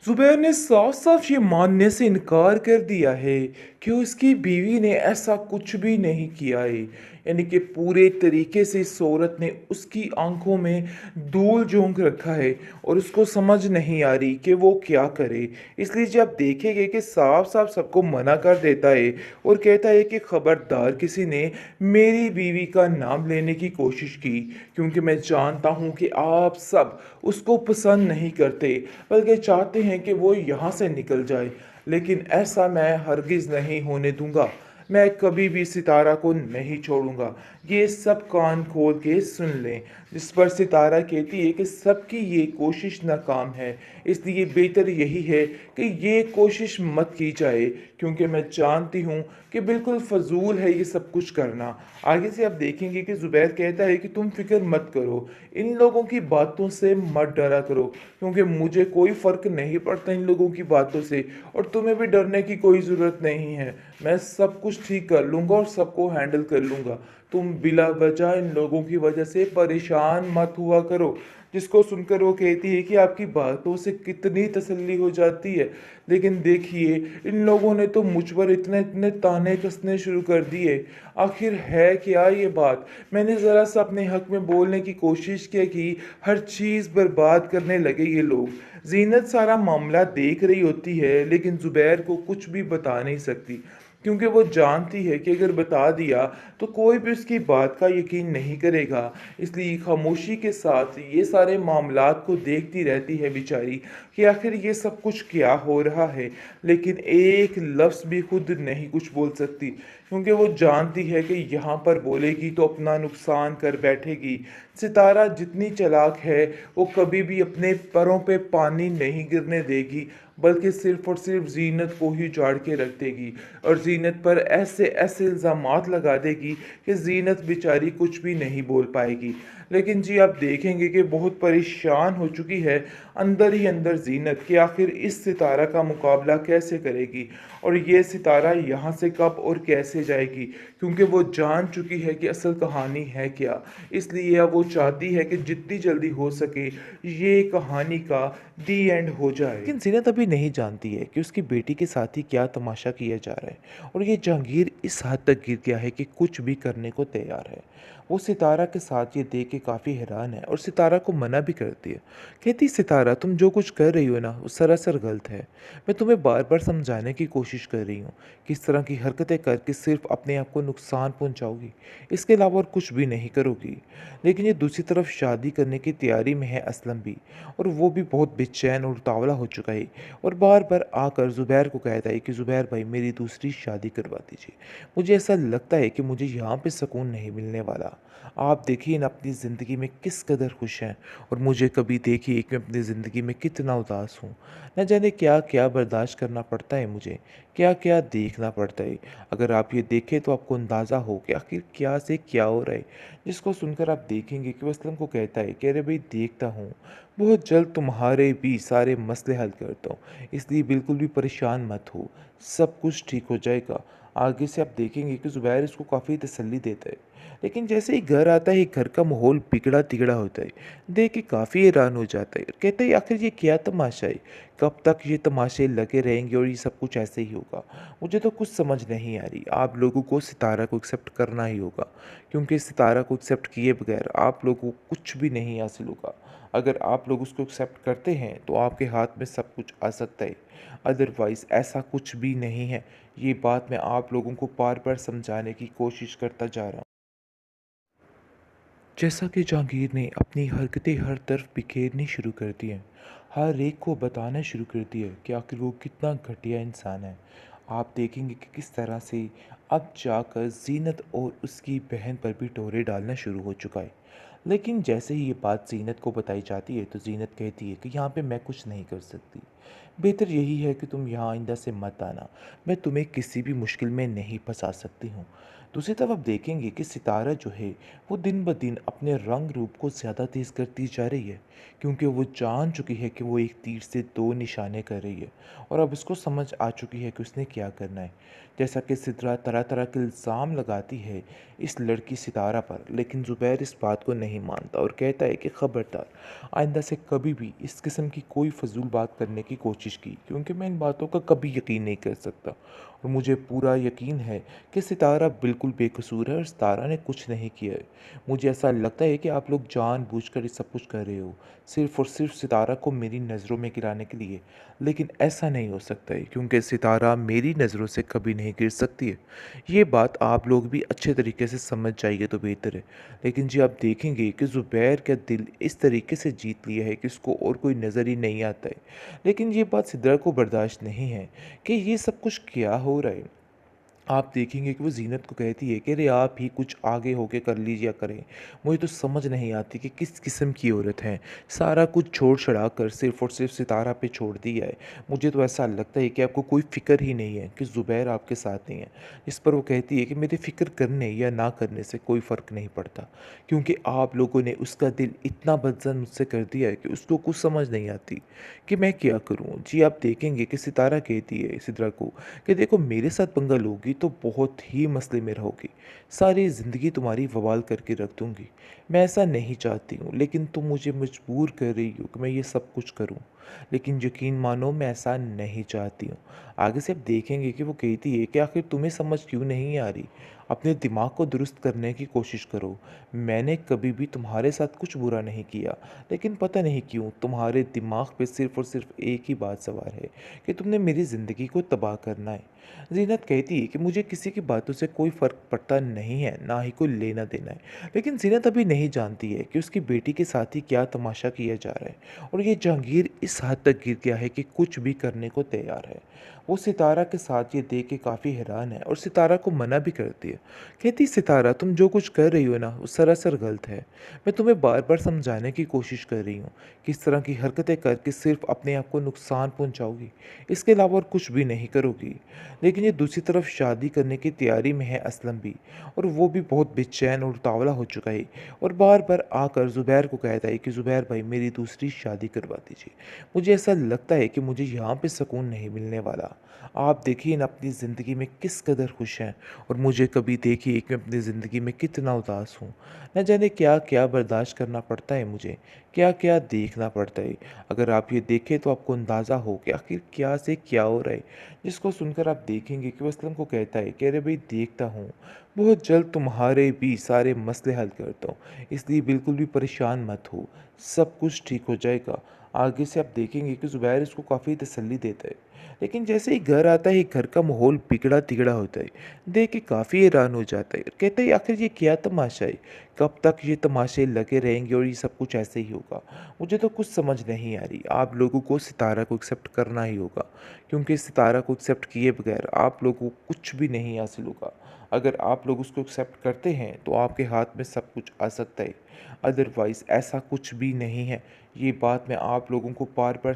ज़ुबैर ने साफ-साफ ये मानने से इनकार कर दिया है कि उसकी बीवी ने ऐसा कुछ भी नहीं किया है। यानी कि पूरे तरीके से इस औरत ने उसकी आँखों में धूल झोंक रखा है और उसको समझ नहीं आ रही कि वो क्या करे। इसलिए जब देखेंगे कि साफ-साफ सबको मना कर देता है और कहता है कि खबरदार किसी ने मेरी बीवी का नाम लेने की कोशिश की, क्योंकि मैं जानता हूँ कि आप सब उसको पसंद नहीं करते, बल्कि चाहते हैं कि वो यहाँ से निकल जाए। लेकिन ऐसा मैं हरगिज़ नहीं होने दूँगा। मैं कभी भी सितारा को नहीं छोड़ूँगा। ये सब कान खोल के सुन लें। जिस पर सितारा कहती है कि सबकी ये कोशिश नाकाम है, इसलिए बेहतर यही है कि ये कोशिश मत की जाए, क्योंकि मैं जानती हूँ कि बिल्कुल फ़ज़ूल है ये सब कुछ करना। आगे से आप देखेंगे कि ज़ुबैर कहता है कि तुम फ़िक्र मत करो, इन लोगों की बातों से मत डरा करो, क्योंकि मुझे कोई फ़र्क नहीं पड़ता इन लोगों की बातों से और तुम्हें भी डरने की कोई ज़रूरत नहीं है। मैं सब कुछ ठीक कर लूँगा और सबको हैंडल कर लूँगा। तुम बिला वजह इन लोगों की वजह से परेशान मत हुआ करो। जिसको सुनकर वो कहती है कि आपकी बातों से कितनी तसल्ली हो जाती है। लेकिन देखिए, इन लोगों ने तो मुझ पर इतने-इतने ताने कसने शुरू कर दिए। आखिर है क्या ये बात? मैंने ज़रा-सा अपने हक़ में बोलने की कोशिश की, हर चीज़ बर्बाद करने लगे ये लोग। ज़ीनत सारा मामला देख रही होती है, लेकिन ज़ुबैर को कुछ भी बता नहीं सकती, क्योंकि वो जानती है कि अगर बता दिया तो कोई भी उसकी बात का यकीन नहीं करेगा। इसलिए खामोशी के साथ ये सारे मामलात को देखती रहती है बेचारी कि आखिर ये सब कुछ क्या हो रहा है। लेकिन एक लफ्ज़ भी खुद नहीं कुछ बोल सकती, क्योंकि वो जानती है कि यहाँ पर बोलेगी तो अपना नुकसान कर बैठेगी। सितारा जितनी चालाक है, वो कभी भी अपने पैरों पे पानी नहीं गिरने देगी, बल्कि सिर्फ़ और सिर्फ़ ज़ीनत को ही उजाड़ के रख देगी और ज़ीनत पर ऐसे-ऐसे इल्ज़ामात लगा देगी कि ज़ीनत बेचारी कुछ भी नहीं बोल पाएगी। लेकिन जी, आप देखेंगे कि बहुत परेशान हो चुकी है अंदर ही अंदर ज़ीनत कि आखिर इस सितारा का मुकाबला कैसे करेगी और ये सितारा यहाँ से कब और कैसे जाएगी, क्योंकि वो जान चुकी है कि असल कहानी है क्या। इसलिए अब वो चाहती है कि जितनी जल्दी हो सके ये कहानी का दी एंड हो जाए। लेकिन ज़ीनत अभी नहीं जानती है कि उसकी बेटी के साथ ही क्या तमाशा किया जा रहा है और ये जहांगीर इस हद तक गिर गया है कि कुछ भी करने को तैयार है। वो सितारा के साथ ये देख के काफ़ी हैरान है और सितारा को मना भी करती है। कहती, सितारा तुम जो कुछ कर रही हो ना, वो सरासर गलत है। मैं तुम्हें बार बार समझाने की कोशिश कर रही हूँ कि इस तरह की हरकतें करके सिर्फ अपने आप को नुकसान पहुँचाओगी, इसके अलावा और कुछ भी नहीं करोगी। लेकिन ये दूसरी तरफ शादी करने की तैयारी में है असलम भी, और वो भी बहुत बेचैन और उतावला हो चुका है और बार बार आकर ज़ुबैर को कहता है कि ज़ुबैर भाई मेरी दूसरी शादी करवा दीजिए। मुझे ऐसा लगता है कि मुझे यहाँ पे सुकून नहीं मिलने वाला। आप देखिए ना अपनी ज़िंदगी में किस कदर खुश हैं और मुझे कभी देखिए कि मैं अपनी ज़िंदगी में कितना उदास हूँ। न जाने क्या-क्या बर्दाश्त करना पड़ता है मुझे, क्या-क्या देखना पड़ता है। अगर आप ये देखें तो आपको अंदाज़ा हो कि आखिर क्या से क्या हो रहा है। जिसको सुनकर आप देखेंगे कि वो असलम को कहता है कि अरे भाई देखता हूँ, बहुत जल्द तुम्हारे भी सारे मसले हल करता हूँ, इसलिए बिल्कुल भी परेशान मत हो, सब कुछ ठीक हो जाएगा। आगे से आप देखेंगे कि ज़ुबैर इसको काफ़ी तसल्ली देता है। लेकिन जैसे ही घर आता है, घर का माहौल बिगड़ा-तिगड़ा होता है। देख के काफ़ी हैरान हो जाता है। कहता है आखिर ये क्या तमाशा है? कब तक ये तमाशे लगे रहेंगे और ये सब कुछ ऐसे ही होगा? मुझे तो कुछ समझ नहीं आ रही। आप लोगों को सितारा को एक्सेप्ट करना ही होगा, क्योंकि सितारा को एक्सेप्ट किए बगैर आप लोगों को कुछ भी नहीं हासिल होगा। अगर आप लोग उसको एक्सेप्ट करते हैं तो आपके हाथ में सब कुछ आ सकता है, अदरवाइज़ ऐसा कुछ भी नहीं है। ये बात मैं आप लोगों को बार-बार समझाने की कोशिश करता जा रहा हूँ। जैसा कि जहांगीर ने अपनी हरकतें हर तरफ बिखेरनी शुरू कर दी हैं, हर एक को बताना शुरू कर दिया है कि आखिर वो कितना घटिया इंसान है। आप देखेंगे कि किस तरह से अब जाकर ज़ीनत और उसकी बहन पर भी टोरे डालना शुरू हो चुका है। लेकिन जैसे ही ये बात ज़ीनत को बताई जाती है तो ज़ीनत कहती है कि यहाँ पे मैं कुछ नहीं कर सकती। बेहतर यही है कि तुम यहाँ आइंदा से मत आना। मैं तुम्हें किसी भी मुश्किल में नहीं फंसा सकती हूँ। दूसरी तरफ आप देखेंगे कि सितारा जो है वो दिन ब दिन अपने रंग रूप को ज़्यादा तेज़ करती जा रही है, क्योंकि वो जान चुकी है कि वो एक तीर से दो निशाने कर रही है और अब इसको समझ आ चुकी है कि उसने क्या करना है। जैसा कि सिद्रा तरह तरह के इल्ज़ाम लगाती है इस लड़की सितारा पर, लेकिन ज़ुबैर इस बात को नहीं मानता और कहता है कि ख़बरदार, आइंदा से कभी भी इस किस्म की कोई फजूल बात करने की कोशिश की, क्योंकि मैं इन बातों का कभी यकीन नहीं कर सकता और मुझे पूरा यकीन है कि सितारा बिल्कुल बेकसूर है और सितारा ने कुछ नहीं किया है। मुझे ऐसा लगता है कि आप लोग जानबूझकर ये सब कुछ कर रहे हो, सिर्फ़ और सिर्फ़ सितारा को मेरी नज़रों में गिराने के लिए। लेकिन ऐसा नहीं हो सकता है, क्योंकि सितारा मेरी नज़रों से कभी नहीं गिर सकती है। ये बात आप लोग भी अच्छे तरीके से समझ जाइए तो बेहतर है। लेकिन जी आप देखेंगे कि ज़ुबैर का दिल इस तरीके से जीत लिया है कि उसको और कोई नज़र ही नहीं आता है। लेकिन ये बात सिद्रा को बर्दाश्त नहीं है कि ये सब कुछ क्या हो रहा है। आप देखेंगे कि वो ज़ीनत को कहती है कि अरे आप ही कुछ आगे होके कर लीजिए करें। मुझे तो समझ नहीं आती कि किस किस्म की औरत है। सारा कुछ छोड़-छड़ा कर सिर्फ़ और सिर्फ़ सितारा पे छोड़ दिया है। मुझे तो ऐसा लगता है कि आपको कोई फ़िक्र ही नहीं है कि ज़ुबैर आपके साथ नहीं है। इस पर वो कहती है कि मेरे फ़िक्र करने या ना करने से कोई फ़र्क नहीं पड़ता, क्योंकि आप लोगों ने उसका दिल इतना बदज़न मुझसे कर दिया है कि उसको कुछ समझ नहीं आती कि मैं क्या करूँ? जी आप देखेंगे कि सितारा कहती है सिद्रा को कि देखो मेरे साथ पंगा लोगी तो बहुत ही मसले में रहोगी। सारी ज़िंदगी तुम्हारी बवाल करके रख दूँगी। मैं ऐसा नहीं चाहती हूँ, लेकिन तुम मुझे मजबूर कर रही हो कि मैं ये सब कुछ करूँ। लेकिन यकीन मानो मैं ऐसा नहीं चाहती हूँ। आगे से आप देखेंगे कि वो कहती है कि आखिर तुम्हें समझ क्यों नहीं आ रही? अपने दिमाग को दुरुस्त करने की कोशिश करो। मैंने कभी भी तुम्हारे साथ कुछ बुरा नहीं किया, लेकिन पता नहीं क्यों तुम्हारे दिमाग पे सिर्फ़ और सिर्फ़ एक ही बात सवार है कि तुमने मेरी ज़िंदगी को तबाह करना है। ज़ीनत कहती है कि मुझे किसी की बातों से कोई फ़र्क पड़ता नहीं है, ना ही कोई लेना-देना है। लेकिन ज़ीनत अभी नहीं जानती है कि उसकी बेटी के साथ ही क्या तमाशा किया जा रहा है और ये जहांगीर इस हद तक गिर गया है कि कुछ भी करने को तैयार है। वो सितारा के साथ ये देख के काफ़ी हैरान है और सितारा को मना भी करती है। कहती सितारा तुम जो कुछ कर रही हो ना वो सरासर गलत है। मैं तुम्हें बार-बार समझाने की कोशिश कर रही हूँ कि इस तरह की हरकतें करके सिर्फ़ अपने आप को नुकसान पहुँचाओगी। इसके अलावा और कुछ भी नहीं करोगी। लेकिन ये दूसरी तरफ शादी करने की तैयारी में है असलम भी, और वो भी बहुत बेचैन और उतावला हो चुका है और बार-बार आकर ज़ुबैर को कहता है कि ज़ुबैर भाई मेरी दूसरी शादी करवा दीजिए। मुझे ऐसा लगता है कि मुझे यहाँ पे सुकून नहीं मिलने वाला। आप देखिए ना अपनी ज़िंदगी में किस कदर खुश हैं और मुझे कभी देखिए कि मैं अपनी ज़िंदगी में कितना उदास हूँ। न जाने क्या-क्या बर्दाश्त करना पड़ता है मुझे, क्या-क्या देखना पड़ता है। अगर आप ये देखें तो आपको अंदाज़ा हो कि आखिर क्या से क्या हो रहा है। जिसको सुनकर आप देखेंगे कि वो असलम को कहता है कि अरे भाई देखता हूँ, बहुत जल्द तुम्हारे भी सारे मसले हल करता हूँ, इसलिए बिल्कुल भी परेशान मत हो, सब कुछ ठीक हो जाएगा। आगे से आप देखेंगे कि ज़ुबैर इसको काफ़ी तसल्ली देता है। लेकिन जैसे ही घर आता है घर का माहौल बिगड़ा-तिगड़ा होता है। देख के काफ़ी हैरान हो जाता है। कहता है आखिर ये क्या तमाशा है? कब तक ये तमाशे लगे रहेंगे और ये सब कुछ ऐसे ही होगा? मुझे तो कुछ समझ नहीं आ रही। आप लोगों को सितारा को एक्सेप्ट करना ही होगा, क्योंकि सितारा को एक्सेप्ट किए बगैर आप लोगों को कुछ भी नहीं हासिल होगा। अगर आप लोग उसको एक्सेप्ट करते हैं तो आपके हाथ में सब कुछ आ सकता है, अदरवाइज़ ऐसा कुछ भी नहीं है। ये बात मैं आप लोगों को बार-बार